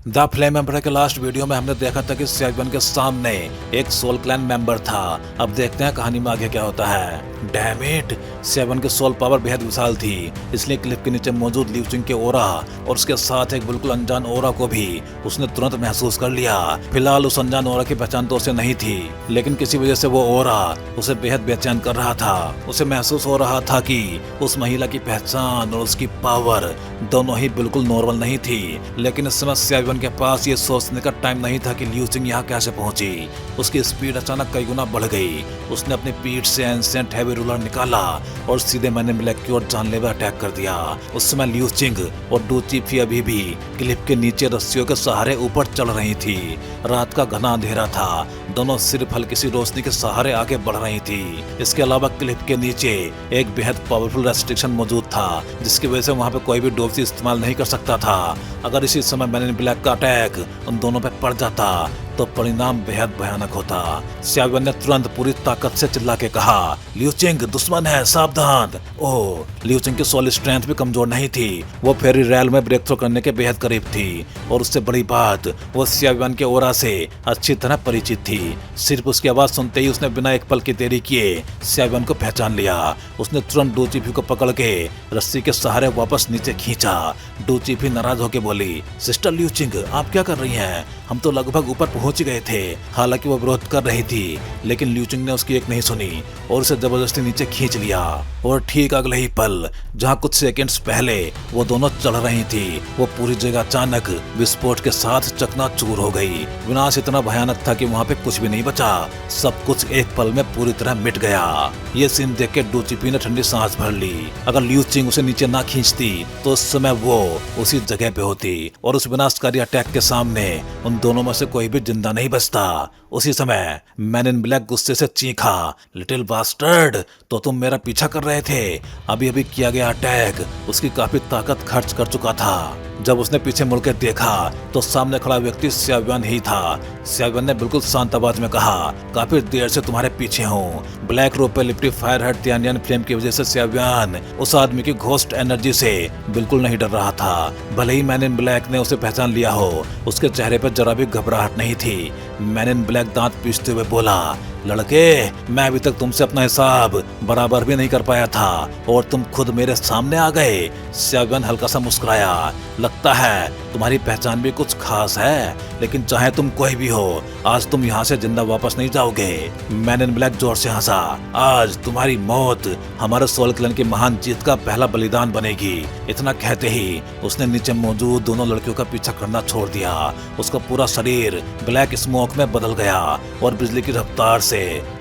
The flame emperor के last video में हमने देखा था कि सेवन के सामने एक सोल क्लैन मेंबर था। अब देखते हैं कहानी में आगे क्या होता है। डैम इट, सेवन के सोल पावर बेहद विशाल थी, इसलिए क्लिफ के नीचे मौजूद लिu चिंग के ओरा और उसके साथ एक बिल्कुल अनजान ओरा को भी उसने तुरंत महसूस कर लिया। फिलहाल उस अनजान ओरा की पहचान तो उसे नहीं थी, लेकिन किसी वजह से वो ओरा उसे बेहद बेचैन कर रहा था। उसे महसूस हो रहा था कि उस महिला की पहचान और उसकी पावर दोनों ही बिल्कुल नॉर्मल नहीं थी। लेकिन इस समय सेवन के पास ये सोचने का टाइम नहीं था कि लिu चिंग यहाँ कैसे पहुंची। उसकी स्पीड अचानक कई गुना बढ़ गई। उसने अपनी पीठ से एंसेंट हैवी रूलर निकाला और सीधे मैन इन ब्लैक की ओर जानलेवा अटैक कर दिया। उस समय लिu चिंग और डू चीफी अभी भी क्लिफ के नीचे रस्सियों के सहारे ऊपर चढ़ रही थी। रात का घना अंधेरा था, दोनों सिर्फ हल्की सी रोशनी के सहारे आगे बढ़ रही थी। इसके अलावा क्लिफ के नीचे एक बेहद पावरफुल रेस्ट्रिक्शन मौजूद था, जिसकी वजह से वहाँ पे कोई भी डोबसी इस्तेमाल नहीं कर सकता था। अगर इसी समय मैन इन ब्लैक का अटैक उन दोनों पे पड़ जाता तो परिणाम बेहद भयानक होता। सेवन ने तुरंत पूरी ताकत से चिल्ला के कहा, लिu चिंग दुश्मन है, सावधान। ओह, लिu चिंग की सोल स्ट्रेंथ भी कमजोर नहीं थी। वो फेरी रैल में ब्रेक थ्रू करने के बेहद करीब थी और उससे बड़ी बात, वो सेवन के ओरा से अच्छी तरह परिचित थी। सिर्फ उसकी आवाज सुनते ही उसने बिना एक पल की देरी किए सेवन को पहचान लिया। उसने तुरंत डू चीफी को पकड़ के रस्सी के सहारे वापस नीचे खींचा। डू चीफी नाराज होकर बोली, सिस्टर लिu चिंग आप क्या कर रही हैं? हम तो लगभग ऊपर पहुंच गए थे। हालांकि वो विरोध कर रही थी, लेकिन लिu चिंग ने उसकी एक नहीं सुनी और उसे जबरदस्ती नीचे खींच लिया। और ठीक अगले ही पल, जहां कुछ सेकंड्स पहले वो दोनों चढ़ रही थी, वो पूरी जगह अचानक विस्फोट के साथ चकनाचूर हो गई। विनाश इतना भयानक था कि वहां पे कुछ भी नहीं बचा। सब कुछ एक पल में पूरी तरह मिट गया। ये सीन देख के डू चीफी ने ठंडी सांस भर ली। अगर लिu चिंग उसे नीचे ना खींचती तो उस समय वो उसी जगह पे होती और उस विनाशकारी अटैक के सामने उन दोनों में से कोई भी जिंदा नहीं बचता। उसी समय मैन इन ब्लैक गुस्से से चीखा, लिटिल बास्टर्ड, तो तुम मेरा पीछा कर रहे थे। अभी अभी किया गया अटैक उसकी काफी ताकत खर्च कर चुका था। जब उसने पीछे मुड़कर देखा तो सामने खड़ा व्यक्ति सेवन ही था। सेवन ने बिल्कुल शांत आवाज में कहा, काफी देर से तुम्हारे पीछे हूँ। ब्लैक रोप पे लिपटी फायर हेड तियानियन फ्लेम की वजह से सेवन उस आदमी की घोस्ट एनर्जी से बिल्कुल नहीं डर रहा था। भले ही मैन इन ब्लैक ने उसे पहचान लिया हो, उसके चेहरे पर जरा भी घबराहट नहीं थी। मैन इन ब्लैक दांत पीसते हुए बोला, लड़के, मैं अभी तक तुमसे अपना हिसाब बराबर भी नहीं कर पाया था और तुम खुद मेरे सामने आ गए। सेवन हल्का सा मुस्कुराया, लगता है तुम्हारी पहचान भी कुछ खास है, लेकिन चाहे तुम कोई भी हो, आज तुम यहाँ से जिंदा वापस नहीं जाओगे। मैन इन ब्लैक जोर से हंसा, आज तुम्हारी मौत हमारे सोल क्लैन की महान जीत का पहला बलिदान बनेगी। इतना कहते ही उसने नीचे मौजूद दोनों लड़कियों का पीछा करना छोड़ दिया। उसका पूरा शरीर ब्लैक स्मोक में बदल गया और बिजली की रफ्तार से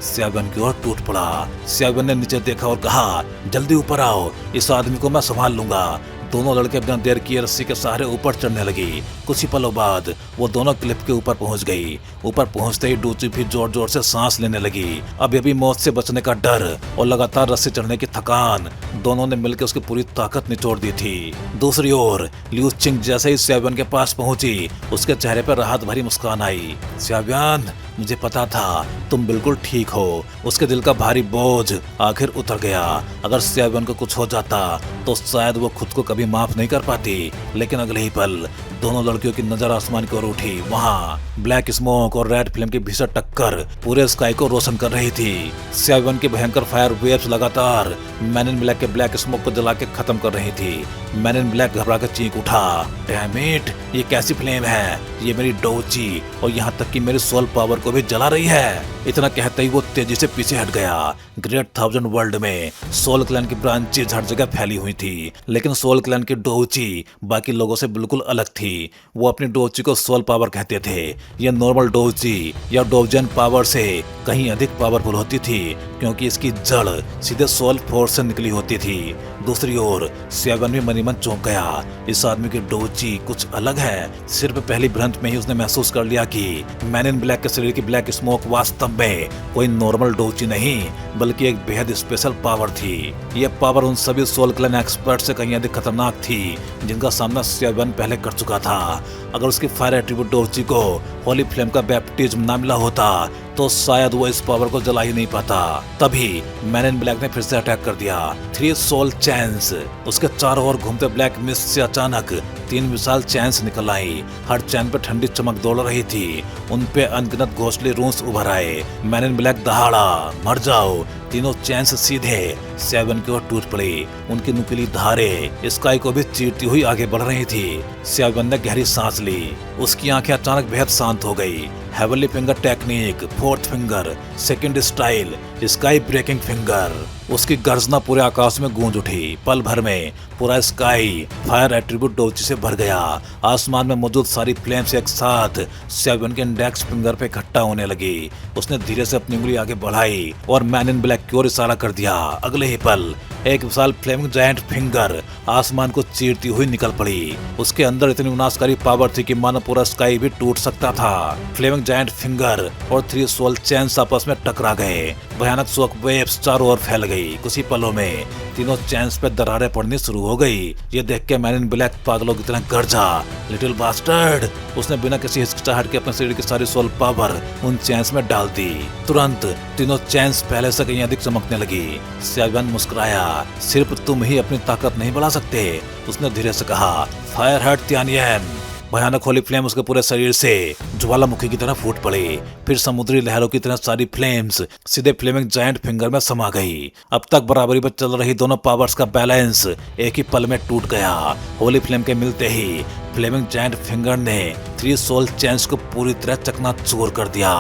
सेवन की ओर टूट पड़ा। सेवन ने नीचे देखा और कहा, जल्दी ऊपर आओ, इस आदमी को मैं संभाल लूंगा। दोनों लड़के बिना देर किए रस्सी के सहारे ऊपर चढ़ने लगी। कुछ ही पलों बाद वो दोनों क्लिफ के ऊपर पहुंच गई। ऊपर पहुंचते ही डू चीफी जोर जोर से सांस लेने लगी। अभी मौत से बचने का डर और लगातार रस्सी चढ़ने की थकान दोनों ने मिलकर उसकी पूरी ताकत निचोड़ दी थी। दूसरी ओर लिu चिंग जैसे ही सेवन के पास पहुंची, उसके चेहरे पर राहत भरी मुस्कान आई। सेवन, मुझे पता था तुम बिल्कुल ठीक हो। उसके दिल का भारी बोझ आखिर उतर गया। अगर सेवन को कुछ हो जाता तो शायद वो खुद को कभी माफ नहीं कर पाती। लेकिन अगले ही पल दोनों लड़कियों की नजर आसमान की ओर उठी। वहाँ ब्लैक स्मोक और रेड फ्लेम की भीषण टक्कर पूरे स्काई को रोशन कर रही थी। सेवन की भयंकर फायर वेव्स लगातार मैन इन ब्लैक के ब्लैक स्मोक को जला के खत्म कर रही थी। मैन इन ब्लैक घबरा कर चीख उठा, डैम इट, ये कैसी फ्लेम है? ये मेरी डोची और यहाँ तक कि मेरी सोल पावर को भी जला रही है। इतना कहते ही वो तेजी से पीछे हट गया। ग्रेट थाउजेंड वर्ल्ड में सोल क्लैन की ब्रांचेज हर जगह फैली हुई थी, लेकिन सोल क्लैन की डोची बाकी लोगों से बिल्कुल अलग थी। वो अपनी डोची को सोल पावर कहते थे। ये नॉर्मल डोची या डोजन पावर से कहीं अधिक पावरफुल होती थी, क्योंकि इसकी जड़ सीधे सोल फोर्स से निकली होती थी। दूसरी ओर सेवन भी मनी मन चौंक गया। इस आदमी की डोची कुछ अलग है। सिर्फ पहली भ्रंत में ही उसने महसूस कर लिया कि मैन इन ब्लैक के शरीर की ब्लैक स्मोक वास्तव में कोई नॉर्मल डोची नहीं, बल्कि एक बेहद स्पेशल पावर थी। यह पावर उन सभी सोल क्लैन एक्सपर्ट से कहीं अधिक खतरनाक थी जिनका सामना सेवन पहले कर चुका था। अगर उसकी फायर एट्रीब्यूट डोची को होली फ्लेम का बैप्टिज्म ना मिला होता तो शायद वो इस पावर को जला ही नहीं पाता। तभी मैन इन ब्लैक ने फिर से अटैक कर दिया। 3 सोल चैन्स। उसके चारों ओर घूमते ब्लैक मिस्ट से अचानक 3 विशाल चैन्स निकल आई। हर चैन पे ठंडी चमक दौड़ रही थी। उन पे अनगिनत घोंसले रूंस उभर आए। मैन इन ब्लैक दहाड़ा, मर जाओ। तीनों चैन्स सीधे सेवन की ओर टूट पड़ी। उनकी नुकीली धारें स्काई को भी चीरती हुई आगे बढ़ रही थी। सेवन ने गहरी सांस ली। उसकी आंखें अचानक बेहद शांत हो गई। Heavenly finger technique, 4th finger, second style, sky breaking finger. उसकी गर्जना पूरे आकाश में गूंज उठी। पल भर में पूरा स्काई फायर एट्रीब्यूट डोची से भर गया। आसमान में मौजूद सारी फ्लेम्स एक साथ सेवन के इंडेक्स फिंगर पे इकट्ठा होने लगी। उसने धीरे से अपनी उंगली आगे बढ़ाई और मैन इन ब्लैक की ओर इशारा कर दिया। अगले ही पल एक विशाल फ्लेमिंग जायंट फिंगर आसमान को चीरती हुई निकल पड़ी। उसके अंदर इतनी विनाशकारी पावर थी कि मानो पूरा स्काई भी टूट सकता था। फ्लेमिंग जायंट फिंगर और 3 सोल चैन्स आपस में टकरा गए। भयानक शॉक वेव्स चारों ओर फैल गई। कुछ ही पलों में तीनों चैन्स पे दरारें पड़नी शुरू हो गई। ये देख के मैन इन ब्लैक पागलों की तरह गरजा, लिटिल बास्टर्ड। उसने बिना किसी हिचकिचाहट के अपने शरीर की सारी सोल पावर उन चैन्स में डाल दी। तुरंत तीनों चैन्स पहले से कहीं अधिक चमकने लगी। सेवन मुस्कुराया। सिर्फ तुम ही अपनी ताकत नहीं बढ़ा सकते, उसने धीरे से कहा। Fire heart Tianyan. भयानक होली फ्लेम उसके पूरे शरीर से ज्वालामुखी की तरह फूट पड़ी। फिर समुद्री लहरों की तरह सारी फ्लेम्स सीधे फ्लेमिंग जायंट फिंगर में समा गई। अब तक बराबरी पर चल रही दोनों पावर्स का बैलेंस एक ही पल में टूट गया। होली फ्लेम के मिलते ही फ्लेमिंग जायंट फिंगर ने 3 सोल चैन्स को पूरी तरह चकनाचूर कर दिया।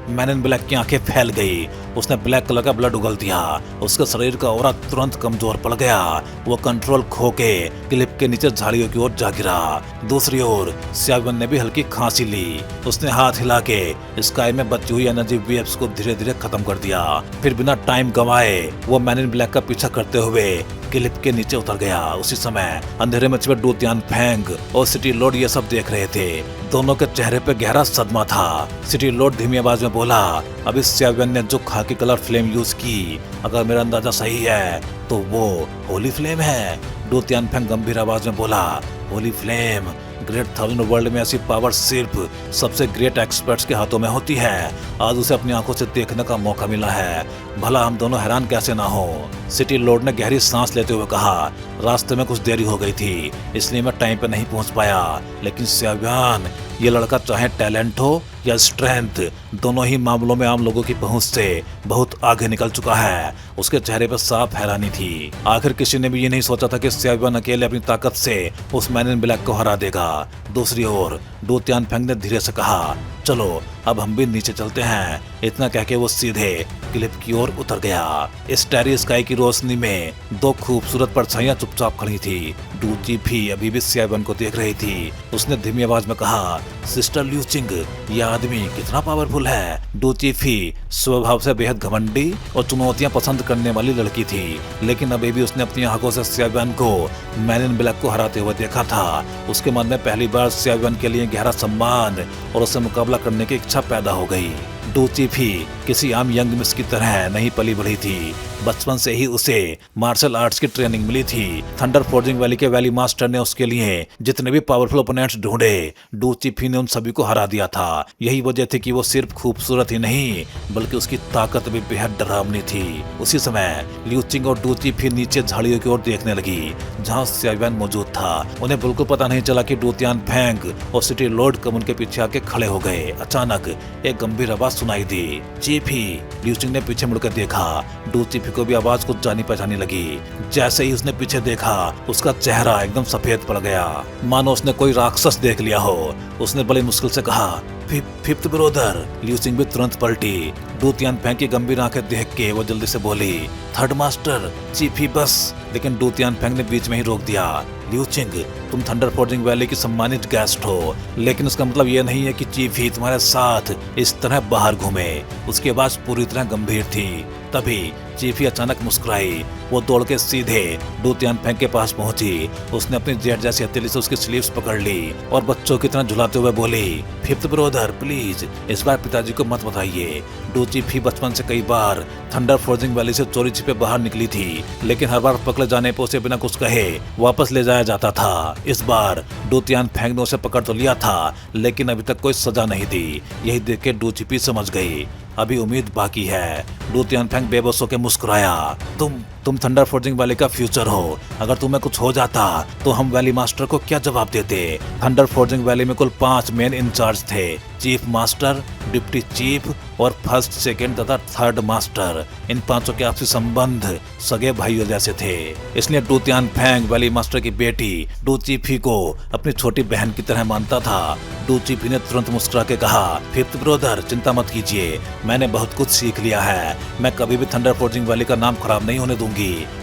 मैन इन ब्लैक की आंखें फैल गई। उसने ब्लैक कलर का ब्लड उगल दिया। उसके शरीर का ऑरा तुरंत कमजोर पड़ गया। वो कंट्रोल खो के क्लिप के नीचे झाड़ियों की ओर जा गिरा। दूसरी ओर सेवन ने भी हल्की खांसी ली। उसने हाथ हिला के स्काई में बची हुई एनर्जी वेव्स को धीरे धीरे खत्म कर दिया। फिर बिना टाइम गंवाए वो मैन इन ब्लैक का पीछा करते हुए क्लिप के नीचे उतर गया। उसी समय अंधेरे में छिपे डू तियान फेंग और सिटी लॉर्ड ये सब देख रहे थे। दोनों के चेहरे पे गहरा सदमा था। सिटी लॉर्ड धीमी आवाज में बोला, अभी सेवन ने जो खाकी कलर फ्लेम यूज की, अगर मेरा अंदाजा सही है तो वो होली फ्लेम है। डू तियान फेंग गंभीर आवाज में बोला, होली फ्लेम। ग्रेट 1000 वर्ल्ड में ऐसी पावर सिर्फ सबसे ग्रेट एक्सपर्ट्स के हाथों में होती है। आज उसे अपनी आंखों से देखने का मौका मिला है। भला हम दोनों हैरान कैसे ना हो। सिटी लॉर्ड ने गहरी सांस लेते हुए कहा, रास्ते में कुछ देरी हो गई थी, इसलिए मैं टाइम पे नहीं पहुंच पाया। लेकिन सेवन, ये लड़का चाहे टैलेंट हो या स्ट्रेंथ, दोनों ही मामलों में आम लोगों की पहुंच से बहुत आगे निकल चुका है। उसके चेहरे पर साफ हैरानी थी। आखिर किसी ने भी ये नहीं सोचा था कि सेवन अकेले अपनी ताकत से उस मैन इन ब्लैक को हरा देगा। दूसरी ओर डू तियान फेंग ने धीरे से कहा, चलो अब हम भी नीचे चलते हैं। इतना कहके वो सीधे क्लिप की ओर उतर गया। स्टारी स्काई की रोशनी में 2 खूबसूरत परछाइयां चुपचाप खड़ी थी। डूची भी अभी भी सेवन को देख रही थी। उसने धीमी आवाज में कहा, सिस्टर ल्यूचिंग, ये आदमी कितना पावरफुल है। डूची भी स्वभाव से बेहद घमंडी और चुनौतियां पसंद करने वाली लड़की थी, लेकिन अभी भी उसने अपनी आंखों से सेवन को मैन इन ब्लैक को हराते हुए देखा था। उसके मन में पहली बार सेवन के लिए गहरा सम्मान और उससे मुकाबला करने की इच्छा पैदा हो गई। डूची भी किसी आम यंग मिस की तरह नहीं पली बढ़ी थी। बचपन से ही उसे मार्शल आर्ट्स की ट्रेनिंग मिली थी। थंडर फोर्जिंग वैली के वैली मास्टर ने उसके लिए जितने भी पावरफुल ओपोनेंट्स ढूंढे, डूची भी ने उन सभी को हरा दिया था। यही वजह थी कि वो सिर्फ खूबसूरत ही नहीं बल्कि उसकी ताकत भी बेहद डरावनी थी। उसी समय ल्यूचिंग और डूची भी नीचे झाड़ियों की ओर देखने लगी जहाँ सेवन मौजूद था। उन्हें बिल्कुल पता नहीं चला कि डू तियान फेंग और सिटी लॉर्ड कम उनके पीछे आके खड़े हो गए। अचानक एक गंभीर आवाज सुनाई दी, चीफी। ल्यूचिंग ने पीछे मुड़कर देखा। डूची को भी आवाज कुछ जानी पहचानी लगी। जैसे ही उसने पीछे देखा, उसका चेहरा एकदम सफेद पड़ गया, मानो उसने कोई राक्षस देख लिया हो। उसने बड़ी मुश्किल से कहा, फिफ्थ ब्रोदर। ल्यूचिंग भी तुरंत पलटी। डू तियान फेंग की गंभीर आंखें देख के वो जल्दी से बोली, थर्ड मास्टर, चीफी बस। लेकिन डू तियान फेंग ने बीच में ही रोक दिया, ल्यूचिंग, तुम थंडर फोर्जिंग वैली की सम्मानित गेस्ट हो, लेकिन इसका मतलब ये नहीं है कि चीफी तुम्हारे साथ इस तरह बाहर घूमे। उसकी आवाज पूरी तरह गंभीर थी। तभी चीफी अचानक मुस्कुराई। वो दौड़ के सीधे डू तियान फेंग के पास पहुंची। उसने अपनी जेट जैसी हथेली से उसकी स्लीव्स पकड़ ली और बच्चों की तरह झुलाते हुए बोली, फिफ्थ ब्रोदर प्लीज, इस बार पिताजी को मत बताइए। डू चीफी बचपन से कई बार थंडर फोर्जिंग वैली से चोरी छिपे बाहर निकली थी, लेकिन हर बार पकड़े जाने पर उसे बिना कुछ कहे वापस ले जाया जाता था। इस बार डू तियानफेंग ने उसे पकड़ तो लिया था, लेकिन अभी तक कोई सजा नहीं दी। यही देख के डू चिपी समझ गई अभी उम्मीद बाकी है। डू तियानफेंग बेबस होकर मुस्कुराया। तुम थंडर फोर्जिंग वैली का फ्यूचर हो। अगर तुम्हें कुछ हो जाता तो हम वैली मास्टर को क्या जवाब देते? थंडर फोर्जिंग वैली में कुल 5 मेन इंचार्ज थे, चीफ मास्टर, डिप्टी चीफ और फर्स्ट, सेकंड तथा थर्ड मास्टर। इन पांचों के आपसी संबंध सगे भाइयों जैसे थे। इसलिए डू तियानफेंग वैली मास्टर की बेटी डू चिफी को अपनी छोटी बहन की तरह मानता था। डू चिफी ने तुरंत मुस्कुरा के कहा, फिफ्थ ब्रदर चिंता मत कीजिए, मैंने बहुत कुछ सीख लिया है। मैं कभी भी थंडर फोर्जिंग वैली का नाम खराब नहीं होने दूंगी।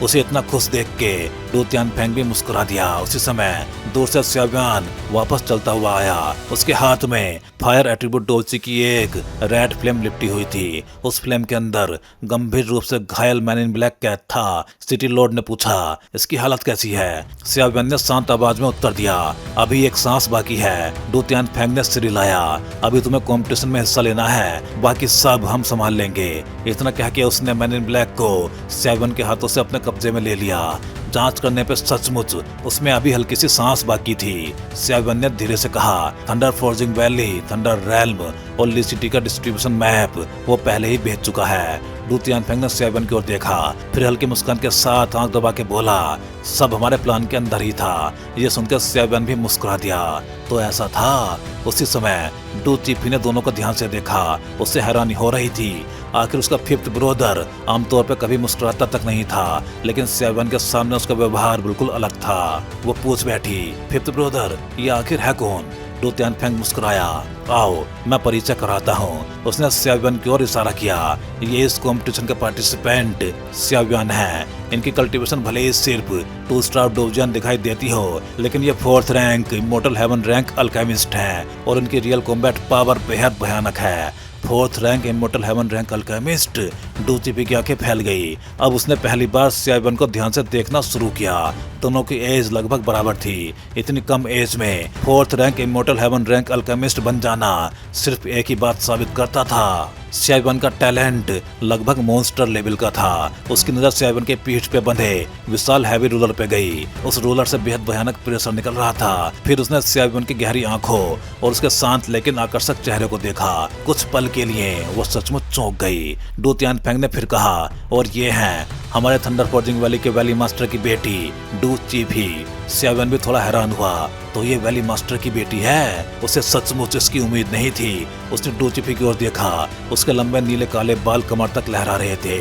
उसे इतना खुश देख के डू तियानफेंग भी मुस्कुरा दिया। उसी समय दूर से स्याव्यान वापस चलता हुआ आया। उसके हाथ में फायर एट्रीब्यूट डोल्ची की एक रेड फ्लेम लिपटी हुई थी। उस फ्लेम के अंदर गंभीर रूप से घायल मैन इन ब्लैक कैद था। सिटी लॉर्ड ने पूछा, इसकी हालत कैसी है? स्याव्यान ने शांत आवाज में उत्तर दिया, अभी एक सांस बाकी है। डू तियानफेंग ने सिर हिलाया, अभी तुम्हें कॉम्पिटिशन में हिस्सा लेना है, बाकी सब हम संभाल लेंगे। इतना कह के उसने मैन इन ब्लैक को स्याव्यान के हाथों से अपने कब्जे में ले लिया। जांच करने पे सचमुच उसमें अभी हल्की सी सांस बाकी थी। स्याव्यान ने धीरे से कहा, thunder forging valley, thunder realm और ली सिटी का डिस्ट्रीब्यूशन मैप वो पहले ही भेज चुका है। डू तियानफेंग ने स्याव्यान की ओर देखा, फिर हल्की मुस्कान के साथ आंख दबा के बोला, सब हमारे प्लान के अंदर ही था। ये सुनकर स्याव्यान भी मुस्कुरा दिया। तो ऐसा था? उसी समय डू चिफी ने दोनों को ध्यान से देखा। उससे हैरानी हो रही थी, आखिर उसका फिफ्थ ब्रदर आमतौर पर कभी मुस्कुराता तक नहीं था, लेकिन स्याव्यान के सामने उसका व्यवहार बिल्कुल अलग था। वो पूछ बैठी, फिफ्थ ब्रदर ये आखिर है कौन? डू तियानफेंग मुस्कुराया, आओ मैं परिचय कराता हूँ। उसने स्याव्यान की ओर इशारा किया। ये इस कॉम्पिटिशन के पार्टिसिपेंट स्याव्यान है। इनकी कल्टीवेशन भले ही सिर्फ 2 स्टार डोजियन दिखाई देती हो, लेकिन ये 4th rank immortal heaven rank alchemist हैं और इनकी रियल कॉम्बैट पावर बेहद भयानक है। 4th rank immortal heaven rank alchemist. डू चिफी की आंखें फैल गई। अब उसने पहली बार स्याव्यान को ध्यान से देखना शुरू किया। दोनों की एज लगभग बराबर थी। इतनी कम एज में 4th rank immortal heaven rank alchemist बन जाना सिर्फ एक ही बात साबित करता था, स्याव्यान का टैलेंट लगभग मॉन्स्टर लेवल का था। उसकी नजर स्याव्यान के पीठ पे बंधे विशाल हैवी रूलर पे गई। उस रूलर से बेहद भयानक प्रेशर निकल रहा था। फिर उसने स्याव्यान की गहरी आंखों और उसके शांत लेकिन आकर्षक चेहरे को देखा। कुछ पल के लिए वो सचमुच चौंक गई। डू तियानफेंग ने फिर कहा, और ये हैं हमारे थंडर फोर्जिंग वैली के वैली मास्टर की बेटी डू चिफी। स्याव्यान भी थोड़ा हैरान हुआ, तो ये वैली मास्टर की बेटी है? उसे सचमुच इसकी उम्मीद नहीं थी। उसने डू चिफी की ओर देखा। उसके लंबे नीले काले बाल कमर तक लहरा रहे थे।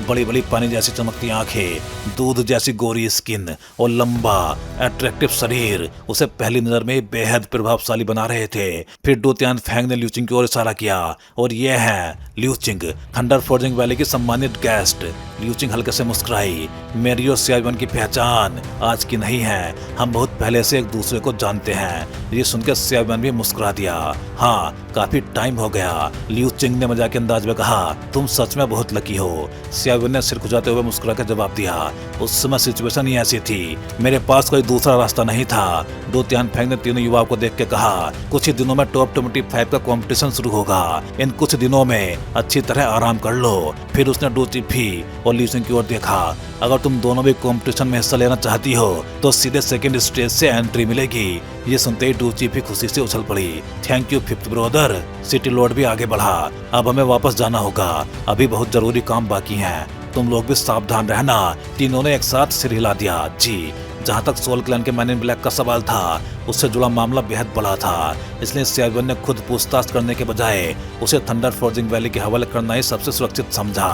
बड़ी बड़ी पानी जैसी चमकती आंखें, दूध जैसी गोरी स्किन और लंबा अट्रैक्टिव शरीर उसे पहली नजर में बेहद प्रभावशाली बना रहे थे। फिर डू तियानफेंग ने ल्यूचिंग की ओर इशारा किया, और ये है ल्यूचिंग, थंडर फोर्जिंग वैली की सम्मानित गेस्ट। ल्यूचिंग हल्के से मुस्कुराई, मेरी और स्याव्यान की पहचान आज की नहीं है, हम बहुत पहले से एक दूसरे को जानते हैं। ये सुनकर स्याव्यान भी मुस्कुरा दिया। हाँ, काफी टाइम हो गया, ल्यूचिंग ने मजाक के अंदाज में कहा, तुम सच में बहुत लकी हो। स्याव्यान ने सिर खुजाते हुए मुस्कुरा कर जवाब दिया, उस समय सिचुएशन ही ऐसी थी, मेरे पास कोई दूसरा रास्ता नहीं था। डू तियानफेंग ने तीनों युवाओं को देख के कहा, कुछ ही दिनों में टॉप 25 का कंपटीशन शुरू होगा। इन कुछ दिनों में अच्छी तरह आराम कर लो। फिर उसने डू चिफी और ल्यूचिंग की ओर देखा, अगर तुम दोनों भी कंपटीशन में हिस्सा लेना चाहती हो तो सीधे सेकंड स्टेज से एंट्री मिलेगी। ये सुनते ही डू चिफी खुशी से उछल पड़ी। Thank you fifth brother. City Lord भी आगे बढ़ा, अब हमें वापस जाना होगा, अभी बहुत जरूरी काम बाकी है, तुम लोग भी सावधान रहना। तीनों ने एक साथ सिर हिला दिया। जी, जहाँ तक सोल क्लैन के मैन इन ब्लैक का सवाल था, उससे जुड़ा मामला बेहद बड़ा था, इसलिए स्याव्यान ने खुद पूछताछ करने के बजाय उसे थंडर फोर्जिंग वैली के हवाले करना ही सबसे सुरक्षित समझा।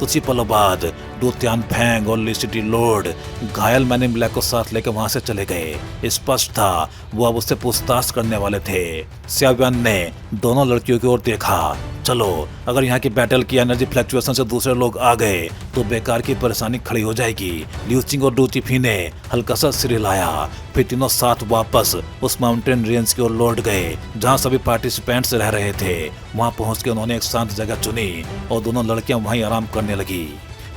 कुछ ही पलों बाद डू तियानफेंग और ली सिटी लॉर्ड घायल मैन इन ब्लैक को साथ लेकर वहां से चले गए। स्पष्ट था वो अब उससे पूछताछ करने वाले थे। स्याव्यान ने दोनों लड़कियों की ओर देखा, चलो, अगर यहाँ की बैटल की एनर्जी फ्लक्चुएशन से दूसरे लोग आ गए तो बेकार की परेशानी खड़ी हो जाएगी। ल्यूचिंग और डू चिफी ने हल्का सा सिर हिलाया। फिर तीनों साथ वापस उस माउंटेन रेंज की ओर लौट गए जहाँ सभी पार्टिसिपेंट्स रह रहे थे। वहाँ पहुँच के उन्होंने एक शांत जगह चुनी और दोनों लड़कियां वहीं आराम करने लगी।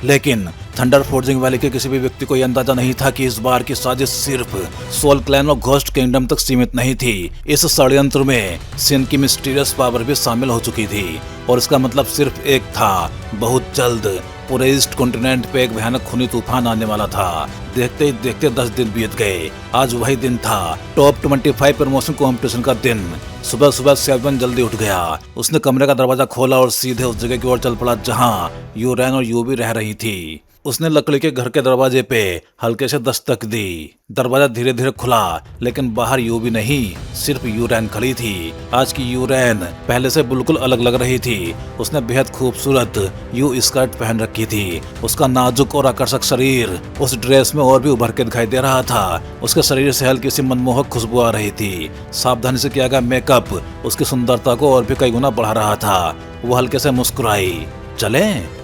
लेकिन थंडर फोर्जिंग वैली के किसी भी व्यक्ति को यह अंदाजा नहीं था कि इस बार की साजिश सिर्फ सोल क्लैन और घोस्ट किंगडम तक सीमित नहीं थी। इस षड्यंत्र में सिन की मिस्टीरियस पावर भी शामिल हो चुकी थी और इसका मतलब सिर्फ एक था, बहुत जल्द पूरे ईस्ट कॉन्टिनेंट पे एक भयानक खूनी तूफान आने वाला था। देखते ही देखते 10 दिन बीत गए। आज वही दिन था, टॉप 25 प्रमोशन कॉम्पिटिशन का दिन। सुबह सुबह सेवन जल्दी उठ गया। उसने कमरे का दरवाजा खोला और सीधे उस जगह की ओर चल पड़ा जहाँ यूरेन और यूवी रह रही थी। उसने लकड़ी के घर के दरवाजे पे हल्के से दस्तक दी। दरवाजा धीरे धीरे खुला, लेकिन बाहर यूवी नहीं, सिर्फ यूरेन खड़ी थी। आज की यूरेन पहले से बिल्कुल अलग लग रही थी। उसने बेहद खूबसूरत यू स्कर्ट पहन रखी थी। उसका नाजुक और आकर्षक शरीर उस ड्रेस में और भी उभर के दिखाई दे रहा था। उसके शरीर से हल्की सी मनमोहक खुशबू आ रही थी। सावधानी से किया गया मेकअप उसकी सुंदरता को और भी कई गुना बढ़ा रहा था। वो हल्के से मुस्कुराई। चले,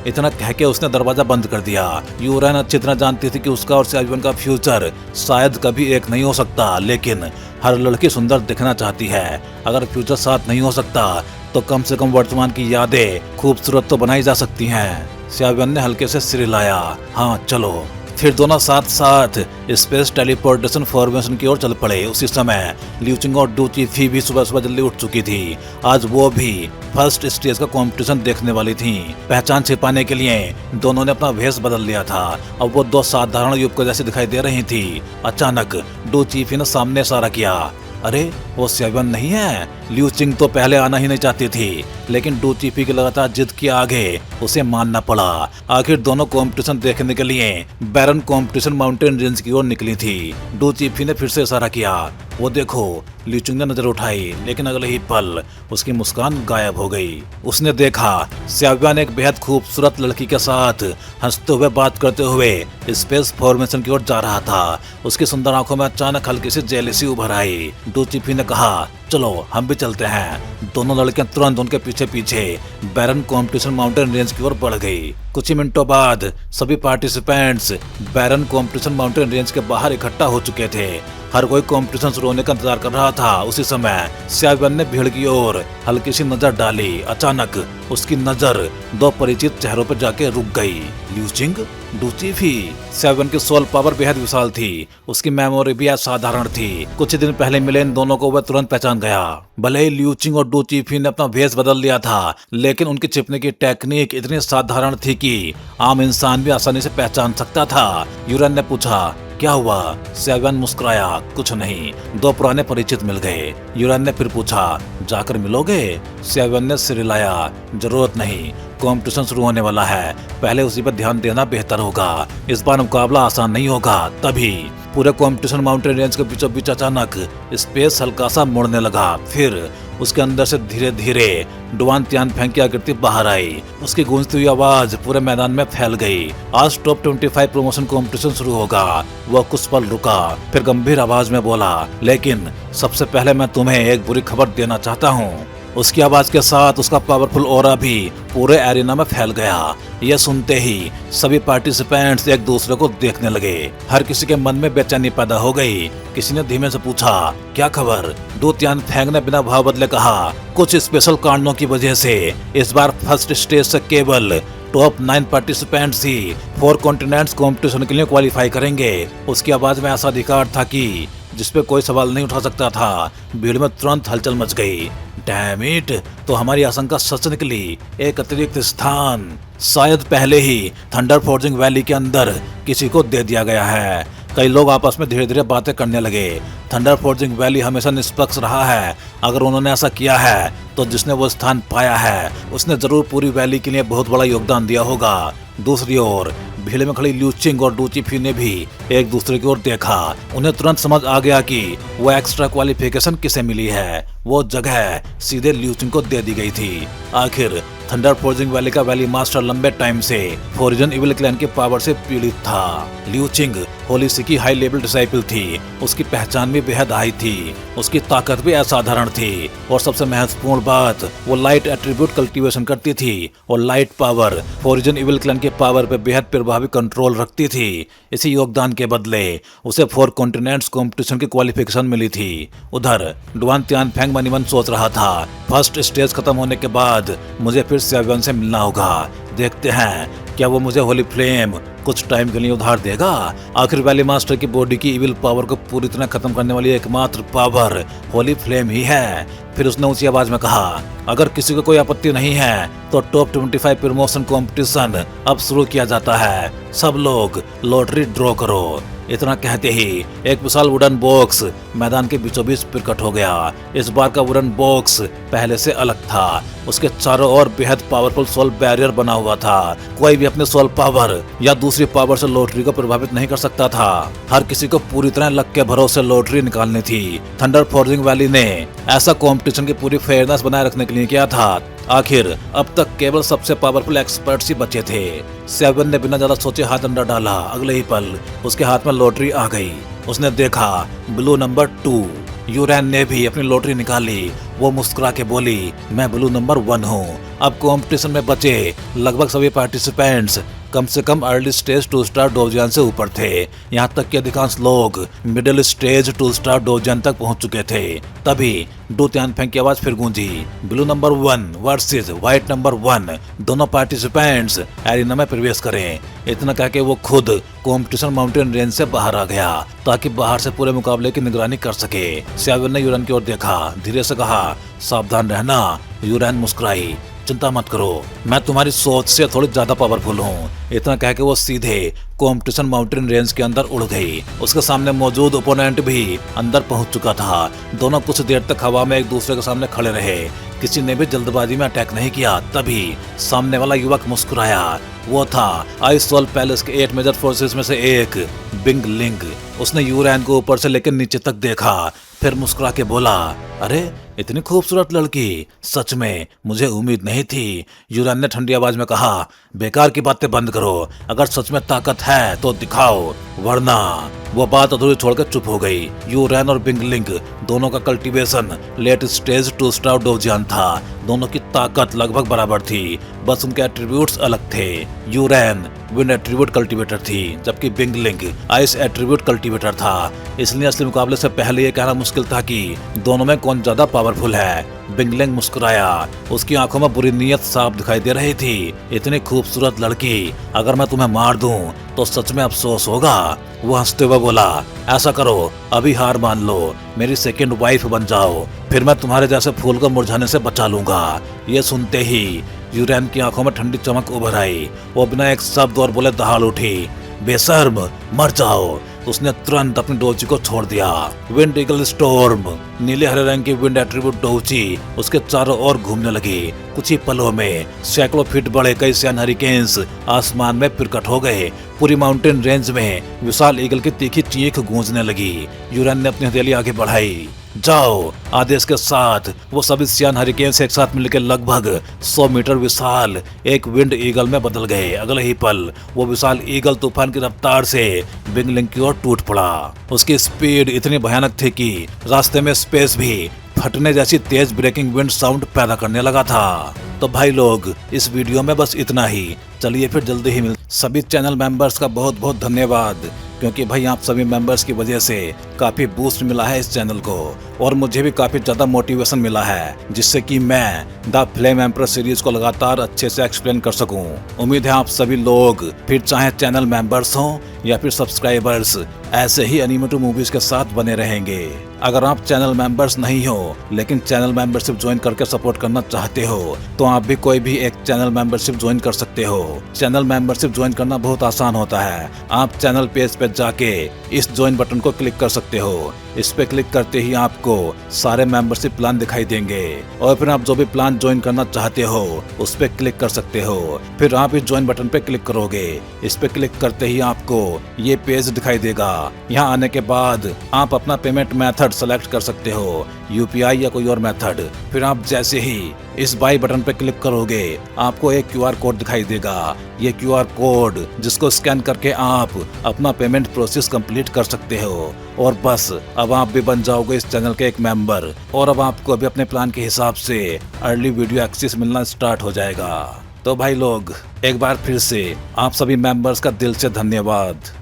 इतना कह के उसने दरवाजा बंद कर दिया। यूरेन अच्छी तरह जानती थी कि उसका और सेवन का फ्यूचर शायद कभी एक नहीं हो सकता, लेकिन हर लड़की सुंदर दिखना चाहती है। अगर फ्यूचर साथ नहीं हो सकता तो कम से कम वर्तमान की यादें खूबसूरत तो बनाई जा सकती हैं। सेवन ने हल्के से सिर हिलाया। हाँ चलो। फिर दोनों साथ साथ स्पेस टेलीपोर्टेशन फॉर्मेशन की ओर चल पड़े। उसी समय ल्यूचिंग और डू चीफी भी सुबह सुबह जल्दी उठ चुकी थी। आज वो भी फर्स्ट स्टेज का कंपटीशन देखने वाली थी। पहचान छिपाने के लिए दोनों ने अपना भेष बदल लिया था। अब वो दो साधारण युवकों जैसी दिखाई दे रही थी। अचानक डू चीफी ने सामने इशारा किया। अरे वो सेवन नहीं है। ल्यूचिंग तो पहले आना ही नहीं चाहती थी, लेकिन डू चीफी की लगातार जिद के आगे उसे मानना पड़ा। आखिर दोनों कंपटीशन देखने के लिए बैरन कंपटीशन माउंटेन रेंज की ओर निकली थी। डू चीफी ने फिर से इशारा किया। वो देखो, ल्यूचिंग ने नजर उठाई, लेकिन अगले ही पल उसकी मुस्कान गायब हो गई। उसने देखा सेवन एक बेहद खूबसूरत लड़की के साथ हंसते हुए बात करते हुए स्पेस फॉर्मेशन की ओर जा रहा था। उसकी सुंदर आंखों में अचानक हल्की सी जेलसी उभर आई। डू चीफी ने कहा, चलो हम भी चलते हैं। दोनों लड़कियां तुरंत उनके पीछे पीछे बैरन कॉम्पिटिशन माउंटेन रेंज की ओर बढ़ गई। कुछ ही मिनटों बाद सभी पार्टिसिपेंट्स बैरन कॉम्पिटिशन माउंटेन रेंज के बाहर इकट्ठा हो चुके थे। हर कोई कंपटीशन शुरू होने का इंतजार कर रहा था। उसी समय सेवन ने भीड़ की ओर हल्की सी नजर डाली। अचानक उसकी नजर दो परिचित चेहरों पर जाके रुक गई। ल्यूचिंग, डू चीफी। सेवन की सोल पावर बेहद विशाल थी। उसकी मेमोरी भी असाधारण थी। कुछ दिन पहले मिले इन दोनों को वह तुरंत पहचान गया। भले ही ल्यूचिंग और डू चीफी ने अपना भेष बदल लिया था, लेकिन उनकी छिपने की टेक्निक इतनी साधारण थी कि आम इंसान भी आसानी से पहचान सकता था। यूरेन ने पूछा, क्या हुआ? सेवन मुस्कुराया। कुछ नहीं, दो पुराने परिचित मिल गए। यूरेन ने फिर पूछा, जाकर मिलोगे? सेवन ने सिर हिलाया। जरूरत नहीं, कंपटीशन शुरू होने वाला है, पहले उसी पर ध्यान देना बेहतर होगा। इस बार मुकाबला आसान नहीं होगा। तभी पूरे कंपटीशन माउंटेन रेंज के बीचों बीच अचानक स्पेस हल्का सा मुड़ने लगा। फिर उसके अंदर से धीरे धीरे डुआन तियानफेंग की आकृति बाहर आई। उसकी गूंजती हुई आवाज पूरे मैदान में फैल गई। आज टॉप 25 प्रमोशन कंपटीशन शुरू होगा। वह कुछ पल रुका, फिर गंभीर आवाज में बोला, लेकिन सबसे पहले मैं तुम्हें एक बुरी खबर देना चाहता हूँ। उसकी आवाज के साथ उसका पावरफुल ऑरा भी पूरे एरिना में फैल गया। यह सुनते ही सभी पार्टिसिपेंट्स एक दूसरे को देखने लगे। हर किसी के मन में बेचैनी पैदा हो गई। किसी ने धीमे से पूछा, क्या खबर? डू तियानफेंग ने बिना भाव बदले कहा, कुछ स्पेशल कारणों की वजह से इस बार फर्स्ट स्टेज से केवल टॉप 9 पार्टिसिपेंट्स ही 4 कॉन्टिनेंट्स कंपटीशन के लिए क्वालिफाई करेंगे। उसकी आवाज में ऐसा अधिकार था कि जिसपे कोई सवाल नहीं उठा सकता था। भीड़ में तुरंत हलचल मच गई। डैम इट, तो हमारी आशंका सच निकली। एक अतिरिक्त स्थान शायद पहले ही थंडर फोर्जिंग वैली के अंदर किसी को दे दिया गया है। कई लोग आपस में धीरे धीरे बातें करने लगे। थंडर फोर्जिंग वैली हमेशा निष्पक्ष रहा है। अगर उन्होंने ऐसा किया है तो जिसने वो स्थान पाया है उसने जरूर पूरी वैली के लिए बहुत बड़ा योगदान दिया होगा। दूसरी ओर भीड़ में खड़ी ल्यूचिंग और डू चीफी ने भी एक दूसरे की ओर देखा। उन्हें तुरंत समझ आ गया कि वो एक्स्ट्रा क्वालिफिकेशन किसे मिली है। वो जगह सीधे ल्यूचिंग को दे दी गई थी। आखिर थंडर फोर्जिंग वैली का वैली मास्टर लंबे टाइम से फोरिजन इविल क्लैन की पावर से पीड़ित था। ल्यूचिंग होली सी की हाई लेवल डिसाइपल थी। उसकी पहचान भी बेहद हाई थी। उसकी ताकत भी असाधारण थी और सबसे महत्वपूर्ण बात, वो लाइट एट्रीब्यूट कल्टीवेशन करती थी और light power foreign evil clan के पावर पे बेहद प्रभावी कंट्रोल रखती थी। इसी योगदान के बदले उसे 4 कॉन्टिनेंट्स कंपटीशन की क्वालिफिकेशन मिली थी। उधर डुआन तियानफेंग मन ही मन सोच रहा था, फर्स्ट स्टेज खत्म होने के बाद मुझे फिर सेवन से मिलना होगा। देखते हैं क्या वो मुझे होली फ्लेम कुछ टाइम के लिए उधार देगा। आखिर वैली मास्टर की बॉडी की इविल पावर को पूरी तरह खत्म करने वाली एकमात्र पावर होली फ्लेम ही है। फिर उसने ऊंची आवाज में कहा, अगर किसी को कोई आपत्ति नहीं है तो टॉप 25 प्रमोशन कंपटीशन अब शुरू किया जाता है। सब लोग लॉटरी ड्रॉ करो। इतना कहते ही एक विशाल वुडन बॉक्स मैदान के बीचों बीच प्रकट हो गया। इस बार का वुडन बॉक्स पहले से अलग था। उसके चारों ओर बेहद पावरफुल सोल बैरियर बना हुआ था। कोई भी अपने सोल पावर या दूसरी पावर से लॉटरी को प्रभावित नहीं कर सकता था। हर किसी को पूरी तरह लक के भरोसे लॉटरी निकालनी थी। थंडर फोर्जिंग वैली ने ऐसा कंपटीशन की पूरी फेयरनेस बनाए रखने के लिए किया था। आखिर अब तक केवल सबसे पावरफुल एक्सपर्ट्स ही बचे थे। सेवन ने बिना ज्यादा सोचे हाथ अंदर डाला। अगले ही पल उसके हाथ में लॉटरी आ गई। उसने देखा ब्लू नंबर 2। यूरेन ने भी अपनी लॉटरी निकाली। वो मुस्कुरा के बोली, मैं ब्लू नंबर 1 हूँ। अब कंपटीशन में बचे लगभग सभी पार्टिसिपेंट्स कम से कम अर्ली स्टेज 2 स्टार डोजियन से ऊपर थे। यहाँ तक कि अधिकांश लोग मिडिल स्टेज 2 स्टार डोजियन तक पहुँच चुके थे। तभी दो त्यान फेंक की आवाज फिर गूंजी, blue number 1 versus white number 1। दोनों पार्टिसिपेंट्स एरिना में प्रवेश करें। इतना कह के वो खुद कंपटीशन माउंटेन रेंज से बाहर आ गया ताकि बाहर से पूरे मुकाबले की निगरानी कर सके। सेवन ने यूरेन की ओर देखा, धीरे से कहा, सावधान रहना। यूरेन मुस्कुराई, चिंता मत करो, मैं तुम्हारी सोच से थोड़ी ज्यादा पावरफुल हूँ। इतना कह के वो सीधे कंपटीशन माउंटेन रेंज के अंदर उड़ गई। उसके सामने मौजूद ओपोनेंट भी अंदर पहुंच चुका था। दोनों कुछ देर तक हवा में एक दूसरे के सामने खड़े रहे। किसी ने भी जल्दबाजी में अटैक नहीं किया। तभी सामने वाला युवक मुस्कुराया। वो था आइस सोल पैलेस के 8 मेजर फोर्सेस में से एक बिंग लिंग। उसने यूरेन को ऊपर से लेकर नीचे तक देखा, फिर मुस्कुरा के बोला, अरे इतनी खूबसूरत लड़की, सच में मुझे उम्मीद नहीं थी। यूरेन ने ठंडी आवाज में कहा, बेकार की बातें बंद करो। अगर सच में ताकत है तो दिखाओ, वरना। वो बात अधूरी छोड़कर चुप हो गई। यूरेन और बिंगलिंग दोनों का कल्टीवेशन लेट स्टेज 2 स्टार डोजियन था। दोनों की ताकत लगभग बराबर थी, बस उनके एट्रीब्यूट्स अलग थे। यूरेन विंड एट्रीब्यूट कल्टीवेटर थी, जबकि बिंगलिंग आइस एट्रीब्यूट कल्टीवेटर था। इसलिए असली मुकाबले से पहले ये कहना मुश्किल था कि दोनों में कौन ज्यादा पावरफुल है। बिंगलिंग मुस्कुराया। उसकी आंखों में बुरी नीयत साफ दिखाई दे रही थी। इतनी खूबसूरत लड़की, अगर मैं तुम्हें मार दूं तो सच में अफसोस होगा। वो हंसते हुए बोला, ऐसा करो, अभी हार मान लो, मेरी सेकंड वाइफ बन जाओ, फिर मैं तुम्हारे जैसे फूल को मुरझाने से बचा लूंगा। ये सुनते ही यूरेन की आंखों में ठंडी चमक उभर आई। वो बिना एक शब्द और बोले दहाड़ उठी, बेशर्म, मर जाओ। उसने तुरंत अपनी डोची को छोड़ दिया। विंड ईगल स्टॉर्म, नीले हरे रंग की विंड एट्रीब्यूट डोची उसके चारों ओर घूमने लगी। कुछ ही पलों में सैकड़ों फीट बड़े कई सैन हरिकेन्स आसमान में प्रकट हो गए। पूरी माउंटेन रेंज में विशाल ईगल की तीखी चीख गूंजने लगी। यूरेन ने अपनी हथेली आगे बढ़ाई। जाओ। आदेश के साथ वो सभी सियान हरिकेन्स एक साथ मिलकर लगभग 100 मीटर विशाल एक विंड ईगल में बदल गए। अगले ही पल वो विशाल ईगल तूफान की रफ्तार से बिंगलिंग की ओर टूट पड़ा। उसकी स्पीड इतनी भयानक थी कि रास्ते में स्पेस भी फटने जैसी तेज ब्रेकिंग विंड साउंड पैदा करने लगा था। तो भाई लोग, इस वीडियो में बस इतना ही। चलिए फिर जल्दी ही मिल। सभी चैनल मेंबर्स का बहुत बहुत धन्यवाद, क्योंकि भाई आप सभी मेंबर्स की वजह से काफी बूस्ट मिला है इस चैनल को, और मुझे भी काफी ज्यादा मोटिवेशन मिला है, जिससे कि मैं द फ्लेम एम्परर सीरीज को लगातार अच्छे से एक्सप्लेन कर सकूं। उम्मीद है आप सभी लोग, फिर चाहे चैनल मेंबर्स हों या फिर सब्सक्राइबर्स, ऐसे ही एनिमेटेड मूवीज के साथ बने रहेंगे। अगर आप चैनल मेंबर्स नहीं हो लेकिन चैनल मेंबरशिप ज्वाइन करके सपोर्ट करना चाहते हो तो आप भी कोई भी एक चैनल मेंबरशिप ज्वाइन कर सकते हो। चैनल मेंबरशिप ज्वाइन करना बहुत आसान होता है। आप चैनल पेज पे जाके इस ज्वाइन बटन को क्लिक कर सकते हो। इस पे क्लिक करते ही आपको सारे मेंबरशिप प्लान दिखाई देंगे, और फिर आप जो भी प्लान ज्वाइन करना चाहते हो उस पे क्लिक कर सकते हो। फिर आप इस ज्वाइन बटन पे क्लिक करोगे। इस पे क्लिक करते ही आपको ये पेज दिखाई देगा। यहाँ आने के बाद आप अपना पेमेंट मेथड सेलेक्ट कर सकते हो, यूपीआई या कोई और मेथड। फिर आप जैसे ही इस बाई बटन पे क्लिक करोगे आपको एक क्यूआर कोड दिखाई देगा। ये क्यूआर कोड जिसको स्कैन करके आप अपना पेमेंट प्रोसेस कंप्लीट कर सकते हो, और बस अब आप भी बन जाओगे इस चैनल के एक मेंबर, और अब आपको अभी अपने प्लान के हिसाब से अर्ली वीडियो एक्सेस मिलना स्टार्ट हो जाएगा। तो भाई लोग, एक बार फिर से आप सभी मेंबर्स का दिल से धन्यवाद।